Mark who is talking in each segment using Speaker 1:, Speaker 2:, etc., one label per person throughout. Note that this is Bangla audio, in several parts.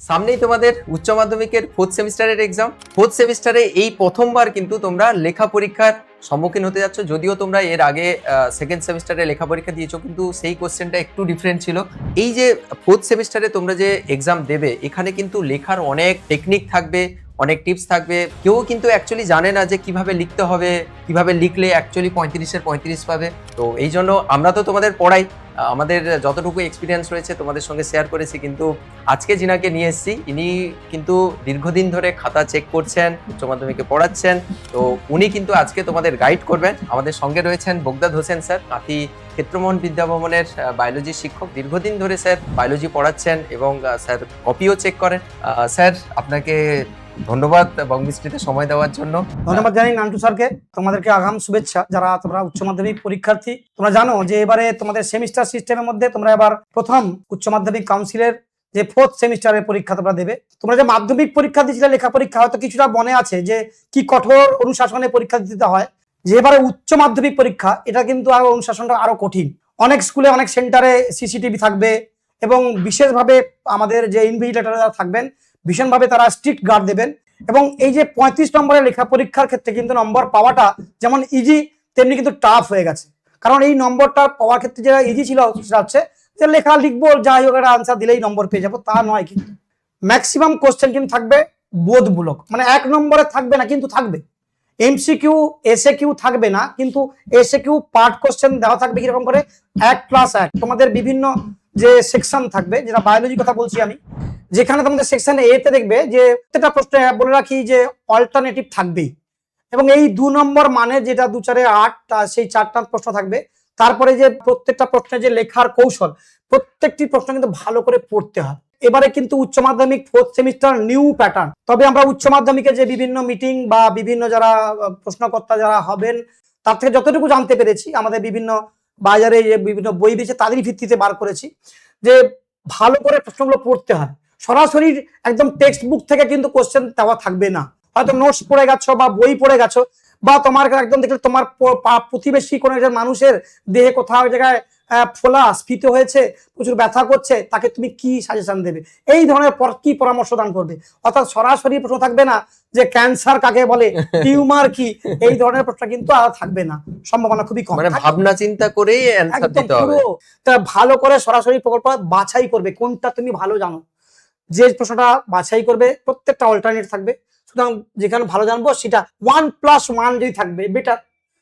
Speaker 1: সামনেই তোমাদের উচ্চ মাধ্যমিকের 4th সেমিস্টারের এক্সাম। 4th সেমিস্টারে এই প্রথমবার কিন্তু তোমরা লেখা পরীক্ষার সম্মুখীন হতে যাচ্ছ। যদিও তোমরা এর আগে 2nd সেমিস্টারে লেখা পরীক্ষা দিয়েছো, কিন্তু সেই কোশ্চেনটা একটু ডিফারেন্ট ছিল। এই যে 4th সেমিস্টারে তোমরা যে এক্সাম দেবে, এখানে কিন্তু লেখার অনেক টেকনিক থাকবে, অনেক টিপস থাকবে। কেউ কিন্তু অ্যাকচুয়ালি জানে না যে কিভাবে লিখতে হবে, কিভাবে লিখলে অ্যাকচুয়ালি 35-এর 35 পাবে। তো এই জন্য আমরা তো তোমাদের পড়াই, আমাদের যতটুকু এক্সপিরিয়েন্স রয়েছে তোমাদের সঙ্গে শেয়ার করেছি। কিন্তু আজকে যিনাকে নিয়ে এসেছি, ইনি কিন্তু দীর্ঘদিন ধরে খাতা চেক করছেন, উচ্চ মাধ্যমিকে পড়াচ্ছেন। তো উনি কিন্তু আজকে তোমাদের গাইড করবেন। আমাদের সঙ্গে রয়েছেন বগদাদ হোসেন স্যার, কাঁথি ক্ষেত্রমোহন বিদ্যাভবনের বায়োলজি শিক্ষক। দীর্ঘদিন ধরে স্যার বায়োলজি পড়াচ্ছেন এবং স্যার কপিও চেক করেন। স্যার, আপনাকে ধন্যবাদ বঙ্গবৃষ্টিতে সময় দেওয়ার জন্য।
Speaker 2: ধন্যবাদ জানাই নান্টু স্যারকে। তোমাদেরকে আগাম শুভেচ্ছা যারা তোমরা উচ্চ মাধ্যমিক পরীক্ষার্থী। তোমরা জানো যে এবারে তোমাদের সেমিস্টার সিস্টেমের মধ্যে তোমরা এবার প্রথম উচ্চ মাধ্যমিক কাউন্সিলের যে 4th সেমিস্টারের পরীক্ষা তোমরা দেবে। তোমরা যে মাধ্যমিক পরীক্ষা দিয়েছিলে লেখা পরীক্ষা, হয়তো কিছুটা মনে আছে যে কি কঠোর অনুশাসনে পরীক্ষা দিতে হয়। যে এবারে উচ্চ মাধ্যমিক পরীক্ষা, এটা কিন্তু আরো অনুশাসনটা আরো কঠিন। অনেক স্কুলে অনেক সেন্টারে সিসিটিভি থাকবে এবং বিশেষভাবে আমাদের যে ইনভিজিলেটররা থাকবেন ভীষণভাবে তারা স্ট্রিক্ট গার্ড দেবেন। এবং এই যে 35 নম্বরের লেখা পরীক্ষার ক্ষেত্রে কিন্তু নম্বর পাওয়াটা যেমন ইজি তেমনি কিন্তু টাফ হয়ে গেছে। কারণ এই নম্বরটা পাওয়ার ক্ষেত্রে যেটা ইজি ছিল সেটা হচ্ছে যে লেখা লিখবো, যাই হোক একটা আনসার দিলেই নম্বর পেয়ে যাবো, তা নয়। কিন্তু ম্যাক্সিমাম কোশ্চেন কিন্তু থাকবে বোধমূলক, মানে 1 নম্বরে থাকবে না কিন্তু থাকবে। এমসিকিউ এসএকিউ থাকবে না, কিন্তু এসএকিউ পার্ট কোশ্চেন দেওয়া থাকবে কিরকম করে 1+1। তোমাদের বিভিন্ন যে সেকশন থাকবে, যেটা বায়োলজির কথা বলছি আমি, যেখানে তোমাদের সেকশন এ তে দেখবে যে প্রত্যেকটা প্রশ্নে বলে রাখি যে অল্টারনেটিভ থাকবেই। এবং এই 2 নম্বর মানে যেটা 2×4=8, সেই 4টা প্রশ্ন থাকবে। তারপরে যে প্রত্যেকটা প্রশ্নে যে লেখার কৌশল, প্রত্যেকটি প্রশ্ন কিন্তু ভালো করে পড়তে হবে। এবারে কিন্তু উচ্চ মাধ্যমিক 4th সেমিস্টার নিউ প্যাটার্ন। তবে আমরা উচ্চ মাধ্যমিকে যে বিভিন্ন মিটিং বা বিভিন্ন যারা প্রশ্নকর্তা যারা হবেন তার থেকে যতটুকু জানতে পেরেছি, আমাদের বিভিন্ন বাজারে যে বিভিন্ন বই দিয়েছে তাদেরই ভিত্তিতে বার করেছি যে ভালো করে প্রশ্নগুলো পড়তে হয়। সরাসরি একদম টেক্সট বুক থেকে কিন্তু কোশ্চেন দেওয়া থাকবে না। হয়তো নোটস পড়ে গেছো বা বই পড়ে গেছো, বা তোমার একদম দেখলে তোমার প্রতিবেশী কোনো একজন মানুষের দেহে কোথাও জায়গায় ফোলা স্ফীত হয়েছে, প্রচুর ব্যথা করছে, তাকে তুমি কি সাজেশন দেবে, এই ধরনের কি পরামর্শ দান করবে। অর্থাৎ সরাসরি প্রশ্ন থাকবে না যে ক্যান্সার কাকে বলে, টিউমার কি, এই ধরনের প্রশ্ন কিন্তু আর থাকবে না, সম্ভাবনা খুবই কম।
Speaker 1: মানে ভাবনা চিন্তা করেই অ্যানসার দিতে হবে।
Speaker 2: তা ভালো করে সরাসরি প্রকল্প বাছাই করবে কোনটা তুমি ভালো জানো, যে প্রশ্নটা বাছাই করবে প্রত্যেকটা অল্টারনেট থাকবে। সুতরাং যেখানে ভালো জানবো সেটা 1+1 যদি থাকবে বেটার।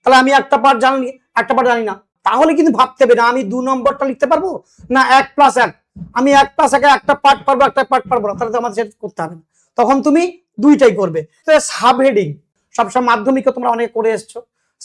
Speaker 2: তাহলে আমি একটা পার্ট জানি, একটা পার্ট জানি না, তাহলে কিন্তু ভাবতে হবে না আমি 2 নম্বরটা লিখতে পারবো না 1+1, আমি 1+1 একটা পার্ট পারবো, একটা পার্ট পারবো না, তাহলে তো আমাদের সেটা করতে হবে না। তখন তুমি দুইটাই করবে। সাব হেডিং সবসময় মাধ্যমিকে তোমরা অনেক করে এসছো।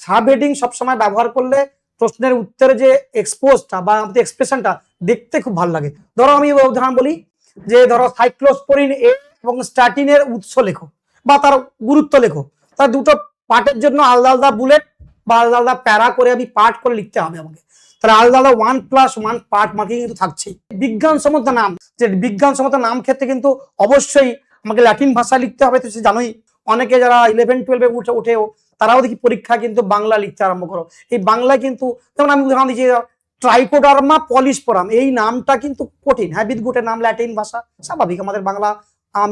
Speaker 2: সাব হেডিং সবসময় ব্যবহার করলে প্রশ্নের উত্তরে যে এক্সপোজটা বা এক্সপ্রেশনটা দেখতে খুব ভালো লাগে। ধরো আমি উদাহরণ বলি যে ধরো সাইক্লোস্পোরিন এ এবং স্ট্যাটিনের উৎস লেখো বা তার গুরুত্ব লেখো। তার দুটো পার্টের জন্য আলাদা আলাদা বুলেট বা আলাদা আলাদা প্যারা করে আমি পার্ট করে লিখতে হবে আমাকে। তাহলে আলাদা আলাদা 1+1 পার্ট মার্কিং কিন্তু থাকছে। বিজ্ঞানসম্মত নাম, যে বিজ্ঞানসম্মত নাম ক্ষেত্রে কিন্তু অবশ্যই আমাকে ল্যাটিন ভাষা লিখতে হবে। তো জানোই অনেকে যারা 11-12 উঠেও তারাও দেখি পরীক্ষা কিন্তু বাংলা লিখতে আরম্ভ করো। এই বাংলায় কিন্তু যেমন আমি উদাহরণ দিচ্ছি ট্রাইকোডার্মা পলিস্পোরাম, এই নামটা কিন্তু কঠিন। হ্যাঁ, বিদঘুটের নাম, ল্যাটিন ভাষা, স্বাভাবিক, আমাদের বাংলা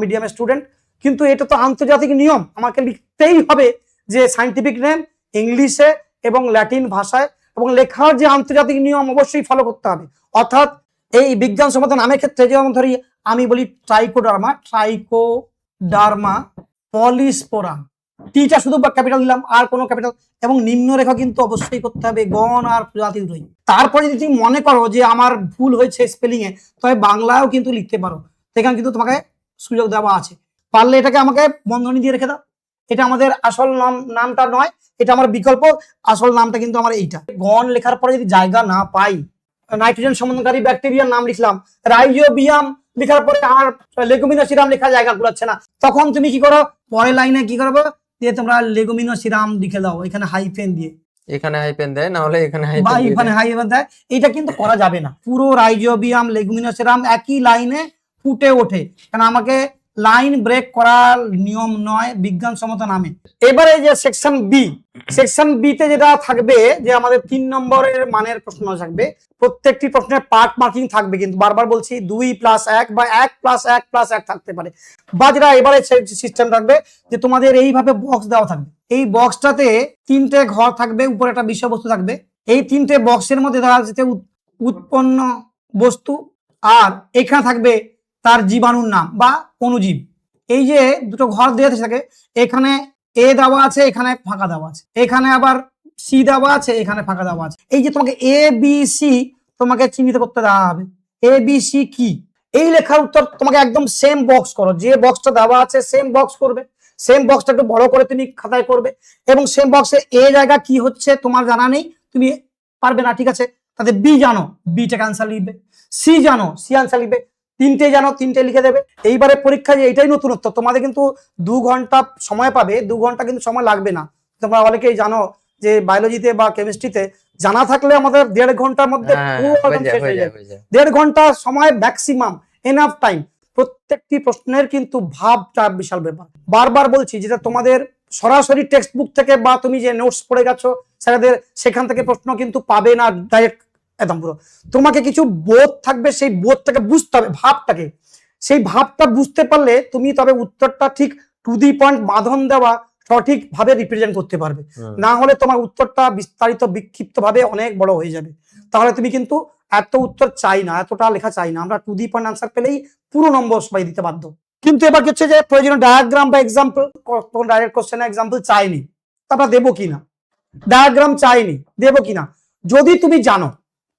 Speaker 2: মিডিয়ামের স্টুডেন্ট, কিন্তু এটা তো আন্তর্জাতিক নিয়ম, আমাকে লিখতেই হবে যে সায়েন্টিফিক নেম ইংলিশে এবং ল্যাটিন ভাষায়, এবং লেখার যে আন্তর্জাতিক নিয়ম অবশ্যই ফলো করতে হবে। অর্থাৎ এই বিজ্ঞানসম্মত নামের ক্ষেত্রে যেমন ধরি আমি বলি ট্রাইকোডার্মা পলিস্পোরাম, টিটা শুধু ক্যাপিটাল দিলাম আর কোনো ক্যাপিটাল, এবং নিম্নরেখা কিন্তু অবশ্যই করতে হবে গণ আর প্রজাতি দুটোই। তারপরে যদি তুমি মনে করো যে আমার ভুল হয়েছে স্পেলিং এ, তবে বাংলায়ও কিন্তু লিখতে পারো, সেখানে কিন্তু তোমাকে সুযোগ দেওয়া আছে। পারলে এটাকে আমাকে বন্ধনী দিয়ে রেখে দাও, এটা আমাদের আসল নামটা নয়, এটা আমার বিকল্প, আসল নামটা কিন্তু আমার এইটা। গণ লেখার পরে যদি জায়গা না পাই, নাইট্রোজেন সমন্ধনকারী ব্যাকটেরিয়ার নাম লিখলাম, রাইজোবিয়াম লেখার পরে আর লেগুমিনোসিরাম লেখা জায়গা গুলাচ্ছে না, তখন তুমি কি করো, পরের লাইনে কি করবো, দিয়ে তোমরা লেগুমিনোসিরাম লিখে দাও এখানে হাইফেন দিয়ে,
Speaker 1: এখানে হাইপেন দেয়, না হলে এখানে
Speaker 2: হাইফেন দেয়। এটা কিন্তু করা যাবে না। পুরো রাইজোবিয়াম লেগুমিনোসিরাম একই লাইনে ফুটে ওঠে, কারণ আমাকে লাইন ব্রেক করার নিয়ম নয় বিজ্ঞানসম্মত নামে। এবারে যে সেকশন বি তে যেটা থাকবে যে আমাদের 3 নম্বরের মানের প্রশ্ন থাকবে, প্রত্যেকটি প্রশ্নের পার্ট মার্কিং থাকবে, কিন্তু বারবার বলছি 2+1 বা 1+1+1 থাকতে পারে, বা যেটা এবারে সিস্টেম থাকবে যে তোমাদের এইভাবে বক্স দেওয়া থাকবে, এই বক্সটাতে 3টে ঘর থাকবে, উপরে একটা বিষয়বস্তু থাকবে, এই 3টে বক্সের মধ্যে দেখা যাচ্ছে উৎপন্ন বস্তু, আর এখানে থাকবে তার জীবাণুর নাম বা অণুজীব। এই যে দুটো ঘর দেওয়া থাকে, এখানে এ দেওয়া আছে, এখানে ফাঁকা দেওয়া আছে, এখানে আবার সি দেওয়া আছে, এখানে ফাঁকা দেওয়া আছে। এই যে তোমাকে এ বি সি তোমাকে চিহ্নিত করতে দেওয়া হবে, এ বি সি কি, এই লেখার উত্তর তোমাকে একদম সেম বক্স করো, যে বক্সটা দেওয়া আছে সেম বক্স করবে, সেম বক্সটা একটু বড় করে তুমি খাতায় করবে, এবং সেম বক্সে এ জায়গা কি হচ্ছে তোমার জানা নেই, তুমি পারবে না, ঠিক আছে, তাতে বি জানো, বিটাকে আনসার লিখবে, সি জানো, সি আনসার লিখবে, 3টে জানো, 3টে লিখে দেবে। এইবারে পরীক্ষা যে এইটাই নতুনত্ব, তোমাদের কিন্তু 2 ঘন্টা সময় পাবে, 2 ঘন্টা কিন্তু সময় লাগবে না। তোমরা অনেকেই জানো যে বায়োলজিতে বা কেমিস্ট্রিতে জানা থাকলে আমাদের 1.5 ঘন্টার মধ্যে শেষ হয়ে যায়, 1.5 ঘন্টা সময় ম্যাক্সিমাম, এনাফ টাইম। প্রত্যেকটি প্রশ্নের কিন্তু ভাবটা বিশাল ব্যাপার, বারবার বলছি, যেটা তোমাদের সরাসরি টেক্সট বুক থেকে বা তুমি যে নোটস পড়ে গেছো সেখান থেকে প্রশ্ন কিন্তু পাবে না ডাইরেক্ট একদম পুরো, তোমাকে কিছু বোধ থাকবে, সেই বোধটাকে বুঝতে হবে, ভাবটাকে, সেই ভাবটা বুঝতে পারলে তুমি তবে উত্তরটা ঠিক টু দি পয়েন্ট বাঁধন দেওয়া সঠিক ভাবে রিপ্রেজেন্ট করতে পারবে, না হলে তোমার উত্তরটা বিস্তারিত বিক্ষিপ্ত ভাবে অনেক বড় হয়ে যাবে। তাহলে তুমি কিন্তু এত উত্তর চাই না, এতটা লেখা চাই না, আমরা টু দি পয়েন্ট আনসার পেলেই পুরো নম্বর সবাই দিতে বাধ্য। কিন্তু এবার হচ্ছে যে প্রয়োজনীয় ডায়াগ্রাম বা এক্সাম্পল, কোন ডাইরেক্ট কোশ্চেনের এক্সাম্পল চাইনি, আমরা দেবো কিনা, ডায়াগ্রাম চাইনি, দেবো কিনা, যদি তুমি জানো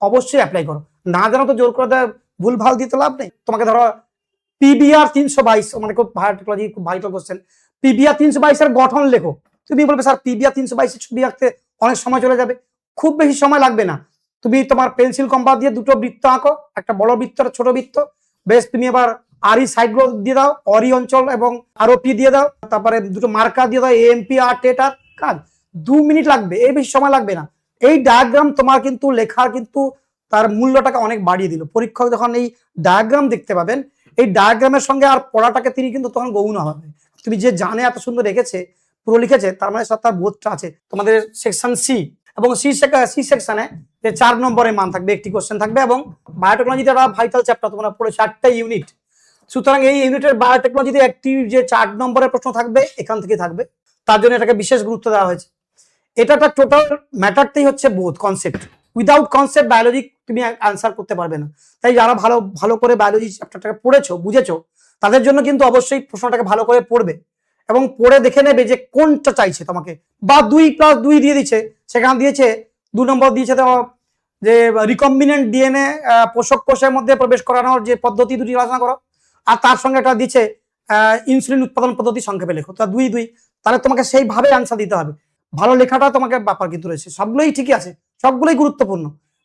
Speaker 2: অবশ্যই অ্যাপ্লাই করো, না জানো তো জোর করে ভুল ভাল দিতে লাভ নেই। তোমাকে ধরো পিবিআর 322 মানে খুব বায়োটেকনোলজি, খুব ভাইটাল কোশ্চেন, পিবিআর 322 এর গঠন লেখো, তুমি বলবে স্যার পিবিআর 322 এর ছবি আঁকতে অনেক সময় চলে যাবে, খুব বেশি সময় লাগবে না, তুমি তোমার পেন্সিল কম্পাস দিয়ে দুটো বৃত্ত আঁকো, একটা বড় বৃত্ত আর ছোট বৃত্ত, বেশ, তুমি এবার আরই সাইড গুলো দিয়ে দাও, অরি অঞ্চল এবং আরওপি দিয়ে দাও, তারপরে দুটো মার্কার দিয়ে দাও, এএমপি আর টেটার, কাজ 2 মিনিট লাগবে, এর বেশি সময় লাগবে না। এই ডায়াগ্রাম তোমার কিন্তু লেখার কিন্তু তার মূল্যটাকে অনেক বাড়িয়ে দিল। পরীক্ষক যখন এই ডায়াগ্রাম দেখতে পাবেন, এই ডায়াগ্রামের সঙ্গে আর পড়াটাকে তিনি কিন্তু তখন গৌণ হবে, তুমি যে জানে এত সুন্দর রেখেছে, পুরো লিখেছে, তার মানে তার বোধটা আছে। তোমাদের সেকশন সি এবং সি সেকশনে যে 4 নম্বরের মান থাকবে, একটি কোশ্চেন থাকবে, এবং বায়োটেকনোলজিতে একটা ভাইটাল চ্যাপ্টার তোমরা পড়ে 4টা ইউনিট, সুতরাং এই ইউনিটের বায়োটেকনোলজিতে একটি যে 4 নম্বরের প্রশ্ন থাকবে এখান থেকে থাকবে, তার জন্য এটাকে বিশেষ গুরুত্ব দেওয়া হয়েছে। এটা একটা টোটাল ম্যাটারটাই হচ্ছে বোধ, কনসেপ্ট, উইদাউট কনসেপ্ট বায়োলজি তুমি আনসার করতে পারবে না। তাই যারা ভালো ভালো করে বায়োলজি চ্যাপ্টারটাকে পড়েছো, বুঝেছো, তাদের জন্য কিন্তু অবশ্যই প্রশ্নটাকে ভালো করে পড়বে এবং পড়ে দেখে নেবে যে কোনটা চাইছে তোমাকে, বা 2+2 দিয়ে দিচ্ছে, সেখানে দিয়েছে 2 নম্বর দিয়েছে যে রিকম্বিনেন্ট ডিএনএ পোষক কোষের মধ্যে প্রবেশ করানোর যে পদ্ধতি দুটি আলোচনা করো, আর তার সঙ্গে একটা দিচ্ছে ইনসুলিন উৎপাদন পদ্ধতি সংক্ষেপে লেখো, তা 2-2, তাহলে তোমাকে সেইভাবে আনসার দিতে হবে। ভালো লেখাটা তোমাকে ব্যাপার কিন্তু রয়েছে, সবগুলোই ঠিকই আছে, সবগুলোই গুরুত্বপূর্ণ,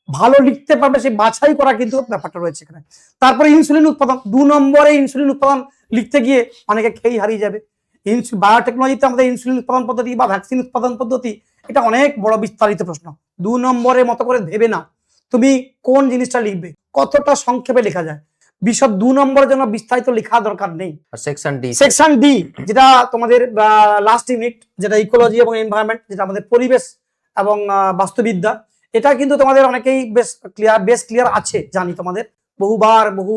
Speaker 2: ভালো লিখতে পারবে সেই বাছাই করা কিন্তু ব্যাপারটা রয়েছে এখানে। তারপরে ইনসুলিন উৎপাদন, 2 নম্বরে ইনসুলিন উৎপাদন লিখতে গিয়ে অনেকে খেই হারিয়ে যাবে। বায়োটেকনোলজিতে আমাদের ইনসুলিন উৎপাদন পদ্ধতি বা ভ্যাকসিন উৎপাদন পদ্ধতি, এটা অনেক বড় বিস্তারিত প্রশ্ন, 2 নম্বরের মতো করে ভেবে নাও তুমি কোন জিনিসটা লিখবে, কতটা সংক্ষেপে লেখা যায়, বিশদ 2 নম্বরের জন্য বিস্তারিত লেখা দরকার নেই। সেকশন ডি যেটা তোমাদের লাস্ট ইউনিট, যেটা ইকোলজি এবং এনভায়রনমেন্ট, যেটা আমাদের পরিবেশ এবং বাস্তুবিদ্যা, এটা কিন্তু তোমাদের অনেকেই বেশ ক্লিয়ার আছে, জানি তোমাদের বহুবার বহু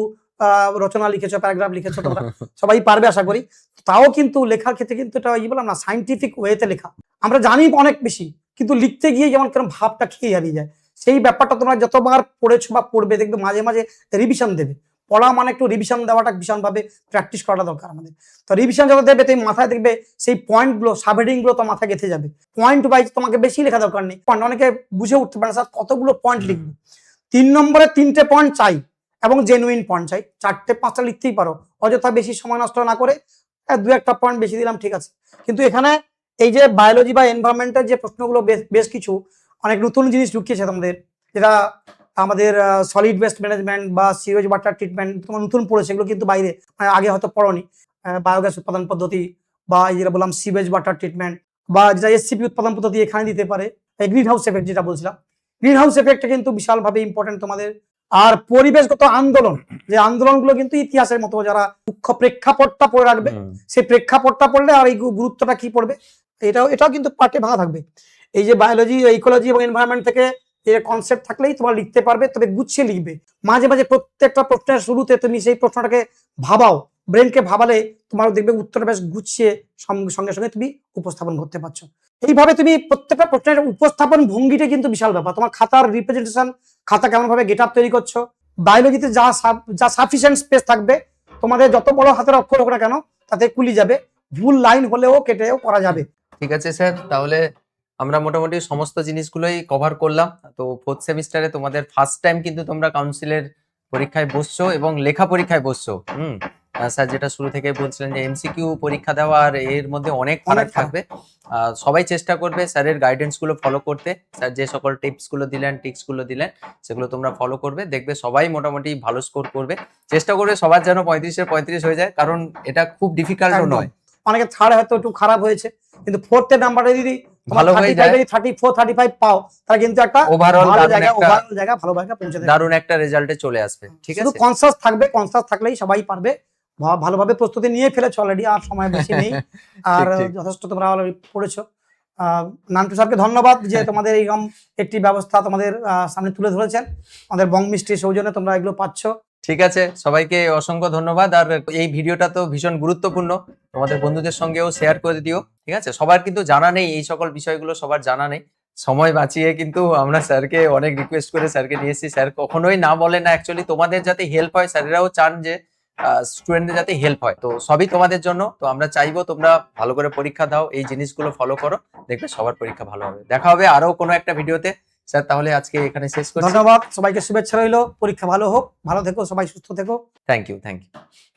Speaker 2: রচনা লিখেছো, প্যারাগ্রাফ লিখেছো, তোমরা সবাই পারবে আশা করি। তাও কিন্তু লেখার ক্ষেত্রে কিন্তু এটা বললাম না, সাইন্টিফিক ওয়েতে লেখা, আমরা জানি অনেক বেশি, কিন্তু লিখতে গিয়ে যেমন কেন ভাবটা খেয়ে হারিয়ে যায়, সেই ব্যাপারটা তোমরা যতবার পড়েছো বা পড়বে দেখবে মাঝে মাঝে রিভিশন দেবে, পড়া মানে একটু রিভিশন দেওয়াটা ভীষণভাবে প্র্যাকটিস করাটা দরকার আমাদের। তো রিভিশন যত দেবে তুমি মাথায় দেখবে সেই পয়েন্টগুলো, সাবহেডিং গুলো তো মাথায় গেঁথে যাবে, পয়েন্ট ওয়াইজ তোমাকে বেশি লেখা দরকার নেই, অনেকে বুঝে উঠতে পারে স্যার কতগুলো পয়েন্ট লিখবো, 3 নম্বরে 3টে পয়েন্ট চাই এবং জেনুইন পয়েন্ট চাই, 4টে-5টা লিখতেই পারো, অযথা বেশি সময় নষ্ট না করে 2-1টা পয়েন্ট বেশি দিলাম, ঠিক আছে। কিন্তু এখানে এই যে বায়োলজি বা এনভায়রনমেন্টের যে প্রশ্নগুলো বেশ কিছু অনেক নতুন জিনিস ঢুকিয়েছে তোমাদের, যেটা আমাদের সলিড ওয়েস্ট ম্যানেজমেন্ট বা সিওয়েজ ওয়াটার ট্রিটমেন্ট তোমার নতুন পড়েছে, এগুলো কিন্তু বাইরে আগে হয়তো পড়োনি, বায়োগ্যাস উৎপাদন পদ্ধতি বা যেটা বললাম সিওয়েজ ওয়াটার ট্রিটমেন্ট, বা যেটা এসসিপি উৎপাদন পদ্ধতি এখানে দিতে পারে, গ্রিন হাউস এফেক্ট যেটা বলছিলাম, গ্রিন হাউস এফেক্টটা কিন্তু বিশালভাবে ইম্পর্টেন্ট তোমাদের। আর পরিবেশগত আন্দোলন, যে আন্দোলনগুলো কিন্তু ইতিহাসের মতো, যারা মুখ্য প্রেক্ষাপটটা পড়ে রাখবে, সেই প্রেক্ষাপটটা পড়লে আর এই গুরুত্বটা কি পড়বে, এটাও কিন্তু পার্টে ভাঙা থাকবে। এই যে বায়োলজি, ইকোলজি এবং এনভায়রনমেন্ট থেকে যে কনসেপ্ট থাকলেই তোমরা লিখতে পারবে, তবে গুছিয়ে লিখবে। মাঝে মাঝে প্রত্যেকটা প্রশ্নের শুরুতে তুমি সেই প্রশ্নটাকে ভাবাও, ব্রেনকে ভাবালে তোমার দেখবে উত্তরটা বেশ গুছিয়ে সঙ্গে সঙ্গে তুমি উপস্থাপন করতে পারছো। এইভাবে তুমি প্রত্যেকটা প্রশ্নের উপস্থাপন ভঙ্গিটা কিন্তু বিশাল ব্যাপার। তোমার খাতার রিপ্রেজেন্টেশন, খাতা কেমন ভাবে গেট আপ তৈরি করছো, বায়োলজিতে যা সাফিসিয়েন্ট স্পেস থাকবে, তোমাদের যত বড় হাতের অক্ষর হোক না কেন তাতে কুলি যাবে, ভুল লাইন হলেও কেটেও করা যাবে।
Speaker 1: ঠিক আছে স্যার, তাহলে আমরা মোটামুটি সমস্ত জিনিসগুলোই কভার করলাম। তো ফোর্থ সেমিস্টারে তোমাদের ফার্স্ট টাইম কিন্তু তোমরা কাউন্সিলের পরীক্ষায় বসছো এবং লেখা পরীক্ষায় বসছো। স্যার যেটা শুরু থেকে বলছিলেন যে এমসিকিউ পরীক্ষা দেওয়া আর এর মধ্যে অনেক ফারাক থাকবে। সবাই চেষ্টা করবে স্যারের গাইডেন্স গুলো ফলো করতে। স্যার যে সকল টিপস গুলো দিলেন, টিক্স গুলো দিলেন, সেগুলো তোমরা ফলো করবে, দেখবে সবাই মোটামুটি ভালো স্কোর করবে। চেষ্টা করবে সবার যেন 35-এর 35 হয়ে যায়, কারণ এটা খুব ডিফিকাল্ট নয়।
Speaker 2: অনেকে থার্ড হয়তো একটু খারাপ হয়েছে, কিন্তু ফোর্থের নাম্বারটা যদি
Speaker 1: ভালো হয়ে যায়,
Speaker 2: 34-35 পাও, তাহলে কিন্তু একটা
Speaker 1: ওভারঅল
Speaker 2: জায়গা ভালো জায়গা পৌঁছে যাবে,
Speaker 1: দারুণ একটা রেজাল্টে চলে আসবে। ঠিক আছে,
Speaker 2: শুধু কনসাস থাকবে, কনসাস থাকলেই সবাই পারবে। ভালোভাবে প্রস্তুতি নিয়ে ফেলেছো অলরেডি, আর সময় বেশি নেই, আর যথেষ্ট তোমরা অলরেডি পড়েছো। নান্টু স্যারকে ধন্যবাদ যে তোমাদের এইরকম একটি ব্যবস্থা তোমাদের সামনে তুলে ধরেছেন, আমাদের বং মিষ্টির সৌজন্যে তোমরা এগুলো পাচ্ছ।
Speaker 1: ঠিক আছে, সবাইকে অসংখ্য ধন্যবাদ। আর এই ভিডিওটা তো ভীষণ গুরুত্বপূর্ণ, তোমাদের বন্ধুদের সঙ্গেও শেয়ার করে দিও। ঠিক আছে, সবার কিন্তু জানা নেই এই সকল বিষয়গুলো, সবার জানা নেই। সময় বাঁচিয়ে কিন্তু আমরা স্যারকে অনেক রিকোয়েস্ট করে স্যারকে নিয়ে এসেছি। স্যার কখনোই না বলে না, অ্যাকচুয়ালি তোমাদের যাতে হেল্প হয়, স্যারেরাও চান যে স্টুডেন্টদের যাতে হেল্প হয়। তো সবই তোমাদের জন্য। তো আমরা চাইবো তোমরা ভালো করে পরীক্ষা দাও, এই জিনিসগুলো ফলো করো, দেখবে সবার পরীক্ষা ভালো হবে। দেখা হবে আরো কোনো একটা ভিডিওতে। স্যার তাহলে আজকে এখানে শেষ করছি।
Speaker 2: ধন্যবাদ, সবাইকে শুভেচ্ছা রইলো, পরীক্ষা ভালো হোক, ভালো থেকো, সবাই সুস্থ থেকো।
Speaker 1: Thank you.